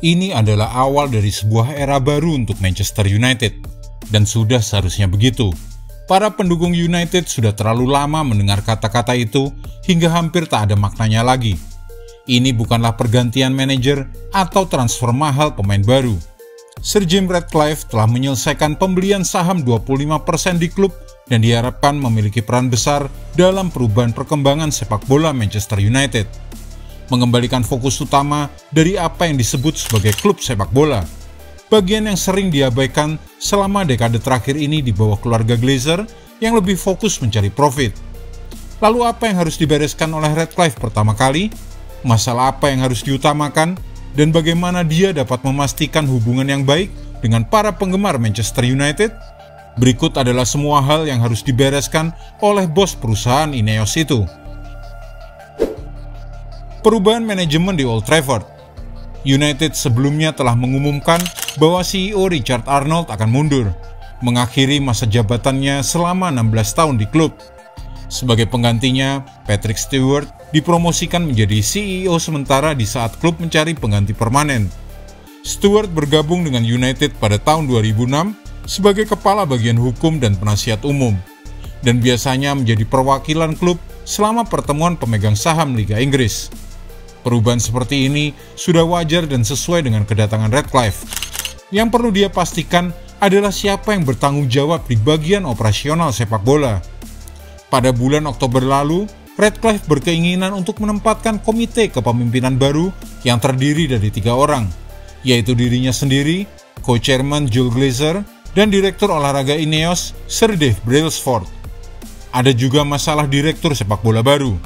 Ini adalah awal dari sebuah era baru untuk Manchester United, dan sudah seharusnya begitu. Para pendukung United sudah terlalu lama mendengar kata-kata itu hingga hampir tak ada maknanya lagi. Ini bukanlah pergantian manajer atau transfer mahal pemain baru. Sir Jim Ratcliffe telah menyelesaikan pembelian saham 25% di klub dan diharapkan memiliki peran besar dalam perubahan perkembangan sepak bola Manchester United. Mengembalikan fokus utama dari apa yang disebut sebagai klub sepak bola. Bagian yang sering diabaikan selama dekade terakhir ini di bawah keluarga Glazer yang lebih fokus mencari profit. Lalu apa yang harus dibereskan oleh Ratcliffe pertama kali? Masalah apa yang harus diutamakan? Dan bagaimana dia dapat memastikan hubungan yang baik dengan para penggemar Manchester United? Berikut adalah semua hal yang harus dibereskan oleh bos perusahaan Ineos itu. Perubahan manajemen di Old Trafford. United sebelumnya telah mengumumkan bahwa CEO Richard Arnold akan mundur, mengakhiri masa jabatannya selama 16 tahun di klub. Sebagai penggantinya, Patrick Stewart dipromosikan menjadi CEO sementara di saat klub mencari pengganti permanen. Stewart bergabung dengan United pada tahun 2006 sebagai kepala bagian hukum dan penasihat umum, dan biasanya menjadi perwakilan klub selama pertemuan pemegang saham Liga Inggris. Perubahan seperti ini sudah wajar dan sesuai dengan kedatangan Ratcliffe. Yang perlu dia pastikan adalah siapa yang bertanggung jawab di bagian operasional sepak bola. Pada bulan Oktober lalu, Ratcliffe berkeinginan untuk menempatkan komite kepemimpinan baru yang terdiri dari 3 orang, yaitu dirinya sendiri, co-chairman Joel Glazer, dan direktur olahraga Ineos, Sir Dave Brailsford. Ada juga masalah direktur sepak bola baru.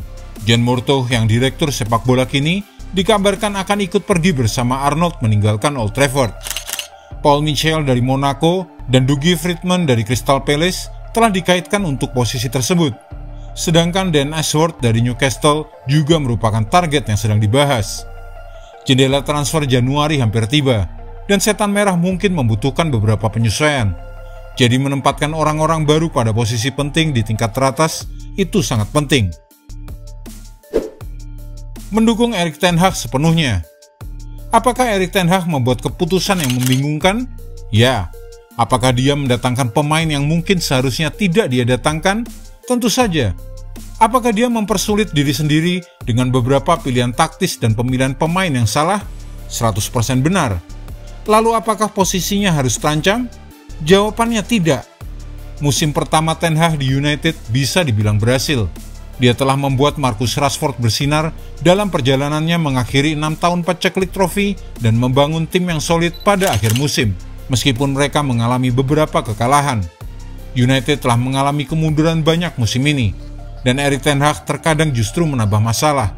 Jan Murtough yang direktur sepak bola kini dikabarkan akan ikut pergi bersama Arnold meninggalkan Old Trafford. Paul Mitchell dari Monaco dan Dougie Freedman dari Crystal Palace telah dikaitkan untuk posisi tersebut. Sedangkan Dan Ashworth dari Newcastle juga merupakan target yang sedang dibahas. Jendela transfer Januari hampir tiba, dan Setan Merah mungkin membutuhkan beberapa penyesuaian. Jadi menempatkan orang-orang baru pada posisi penting di tingkat teratas itu sangat penting. Mendukung Erik ten Hag sepenuhnya. Apakah Erik ten Hag membuat keputusan yang membingungkan? Ya. Apakah dia mendatangkan pemain yang mungkin seharusnya tidak dia datangkan? Tentu saja. Apakah dia mempersulit diri sendiri dengan beberapa pilihan taktis dan pemilihan pemain yang salah? 100% benar. Lalu apakah posisinya harus terancam? Jawabannya tidak. Musim pertama Ten Hag di United bisa dibilang berhasil. Dia telah membuat Marcus Rashford bersinar dalam perjalanannya mengakhiri 6 tahun paceklik trofi dan membangun tim yang solid pada akhir musim. Meskipun mereka mengalami beberapa kekalahan, United telah mengalami kemunduran banyak musim ini, dan Erik ten Hag terkadang justru menambah masalah.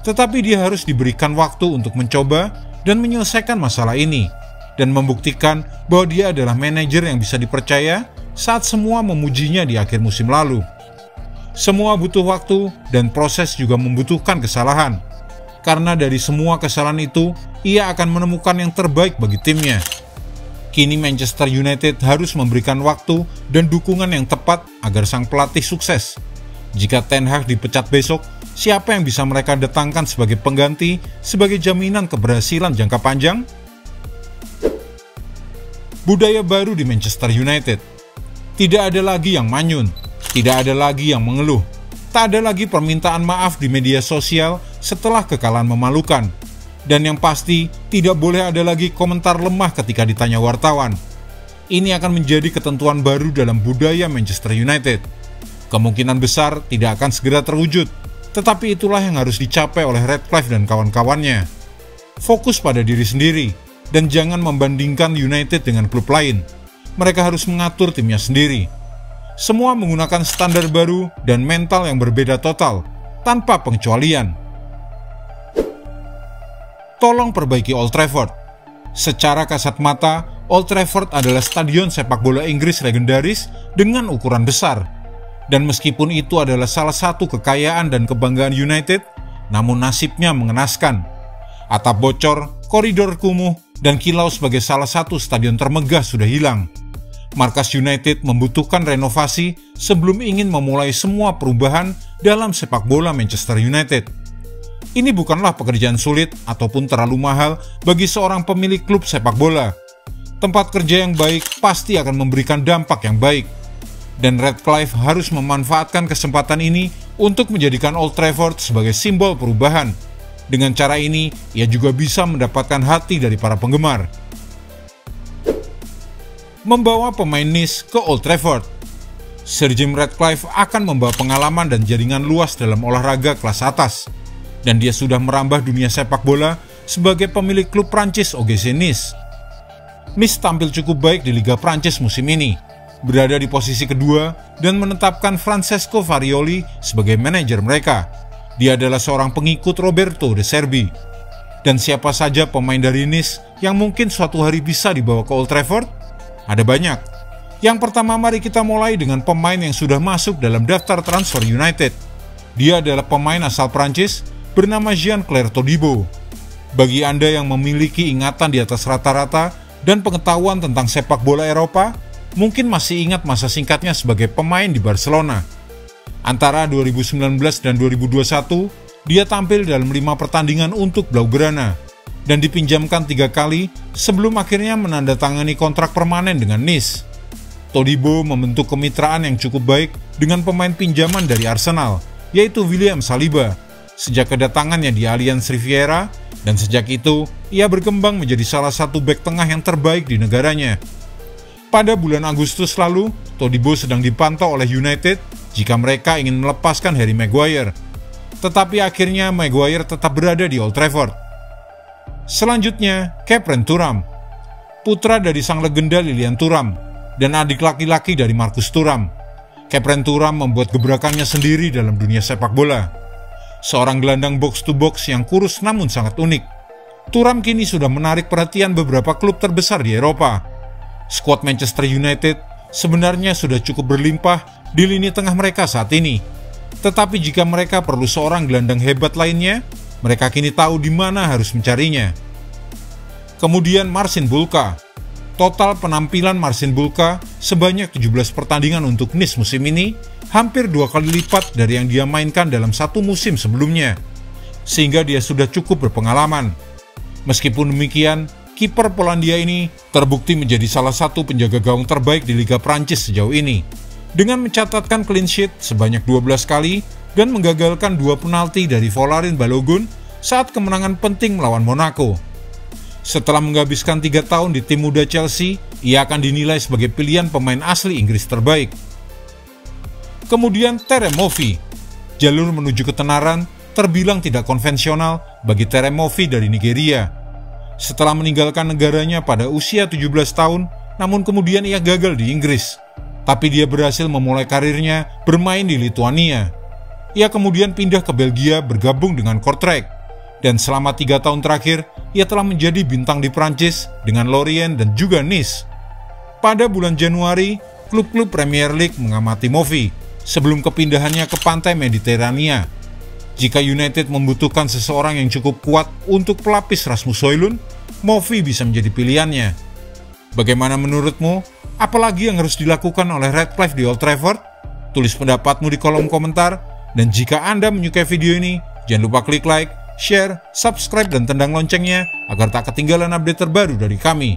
Tetapi dia harus diberikan waktu untuk mencoba dan menyelesaikan masalah ini, dan membuktikan bahwa dia adalah manajer yang bisa dipercaya saat semua memujinya di akhir musim lalu. Semua butuh waktu, dan proses juga membutuhkan kesalahan. Karena dari semua kesalahan itu, ia akan menemukan yang terbaik bagi timnya. Kini Manchester United harus memberikan waktu dan dukungan yang tepat agar sang pelatih sukses. Jika Ten Hag dipecat besok, siapa yang bisa mereka datangkan sebagai pengganti sebagai jaminan keberhasilan jangka panjang? Budaya baru di Manchester United. Tidak ada lagi yang manyun, tidak ada lagi yang mengeluh, tak ada lagi permintaan maaf di media sosial setelah kekalahan memalukan. Dan yang pasti, tidak boleh ada lagi komentar lemah ketika ditanya wartawan. Ini akan menjadi ketentuan baru dalam budaya Manchester United. Kemungkinan besar tidak akan segera terwujud, tetapi itulah yang harus dicapai oleh Ratcliffe dan kawan-kawannya. Fokus pada diri sendiri, dan jangan membandingkan United dengan klub lain. Mereka harus mengatur timnya sendiri. Semua menggunakan standar baru dan mental yang berbeda total, tanpa pengecualian. Tolong perbaiki Old Trafford. Secara kasat mata, Old Trafford adalah stadion sepak bola Inggris legendaris dengan ukuran besar. Dan meskipun itu adalah salah satu kekayaan dan kebanggaan United, namun nasibnya mengenaskan. Atap bocor, koridor kumuh, dan kilau sebagai salah satu stadion termegah sudah hilang. Markas United membutuhkan renovasi sebelum ingin memulai semua perubahan dalam sepak bola Manchester United. Ini bukanlah pekerjaan sulit ataupun terlalu mahal bagi seorang pemilik klub sepak bola. Tempat kerja yang baik pasti akan memberikan dampak yang baik. Dan Ratcliffe harus memanfaatkan kesempatan ini untuk menjadikan Old Trafford sebagai simbol perubahan. Dengan cara ini, ia juga bisa mendapatkan hati dari para penggemar. Membawa pemain Nice ke Old Trafford. Sir Jim Ratcliffe akan membawa pengalaman dan jaringan luas dalam olahraga kelas atas. Dan dia sudah merambah dunia sepak bola sebagai pemilik klub Prancis OGC Nice. Nice tampil cukup baik di Liga Prancis musim ini, berada di posisi kedua dan menetapkan Francesco Farioli sebagai manajer mereka. Dia adalah seorang pengikut Roberto De Zerbi. Dan siapa saja pemain dari Nice yang mungkin suatu hari bisa dibawa ke Old Trafford? Ada banyak. Yang pertama, mari kita mulai dengan pemain yang sudah masuk dalam daftar transfer United. Dia adalah pemain asal Prancis bernama Jean-Claire Todibo. Bagi Anda yang memiliki ingatan di atas rata-rata dan pengetahuan tentang sepak bola Eropa, mungkin masih ingat masa singkatnya sebagai pemain di Barcelona. Antara 2019 dan 2021, dia tampil dalam 5 pertandingan untuk Blaugrana dan dipinjamkan 3 kali sebelum akhirnya menandatangani kontrak permanen dengan Nice. Todibo membentuk kemitraan yang cukup baik dengan pemain pinjaman dari Arsenal, yaitu William Saliba, sejak kedatangannya di Allianz Riviera, dan sejak itu ia berkembang menjadi salah satu bek tengah yang terbaik di negaranya. Pada bulan Agustus lalu, Todibo sedang dipantau oleh United jika mereka ingin melepaskan Harry Maguire. Tetapi akhirnya Maguire tetap berada di Old Trafford. Selanjutnya, Khéphren Thuram, putra dari sang legenda Lilian Thuram dan adik laki-laki dari Marcus Thuram. Khéphren Thuram membuat gebrakannya sendiri dalam dunia sepak bola. Seorang gelandang box-to-box yang kurus namun sangat unik. Thuram kini sudah menarik perhatian beberapa klub terbesar di Eropa. Skuad Manchester United sebenarnya sudah cukup berlimpah di lini tengah mereka saat ini. Tetapi jika mereka perlu seorang gelandang hebat lainnya, mereka kini tahu di mana harus mencarinya. Kemudian Marcin Bulka. Total penampilan Marcin Bulka sebanyak 17 pertandingan untuk Nice musim ini, hampir 2 kali lipat dari yang dia mainkan dalam satu musim sebelumnya, sehingga dia sudah cukup berpengalaman. Meskipun demikian, kiper Polandia ini terbukti menjadi salah satu penjaga gawang terbaik di Liga Prancis sejauh ini, dengan mencatatkan clean sheet sebanyak 12 kali dan menggagalkan 2 penalti dari Folarin Balogun saat kemenangan penting melawan Monaco. Setelah menghabiskan 3 tahun di tim muda Chelsea, ia akan dinilai sebagai pilihan pemain asli Inggris terbaik. Kemudian Terem Moffi. Jalur menuju ketenaran terbilang tidak konvensional bagi Terem Moffi dari Nigeria. Setelah meninggalkan negaranya pada usia 17 tahun, namun kemudian ia gagal di Inggris. Tapi dia berhasil memulai karirnya bermain di Lituania. Ia kemudian pindah ke Belgia bergabung dengan Kortrijk. Dan selama 3 tahun terakhir, ia telah menjadi bintang di Prancis dengan Lorient dan juga Nice. Pada bulan Januari, klub-klub Premier League mengamati Moffi sebelum kepindahannya ke pantai Mediterania. Jika United membutuhkan seseorang yang cukup kuat untuk pelapis Rasmus Højlund, Moffi bisa menjadi pilihannya. Bagaimana menurutmu? Apalagi yang harus dilakukan oleh Ratcliffe di Old Trafford? Tulis pendapatmu di kolom komentar. Dan jika Anda menyukai video ini, jangan lupa klik like, share, subscribe, dan tendang loncengnya agar tak ketinggalan update terbaru dari kami.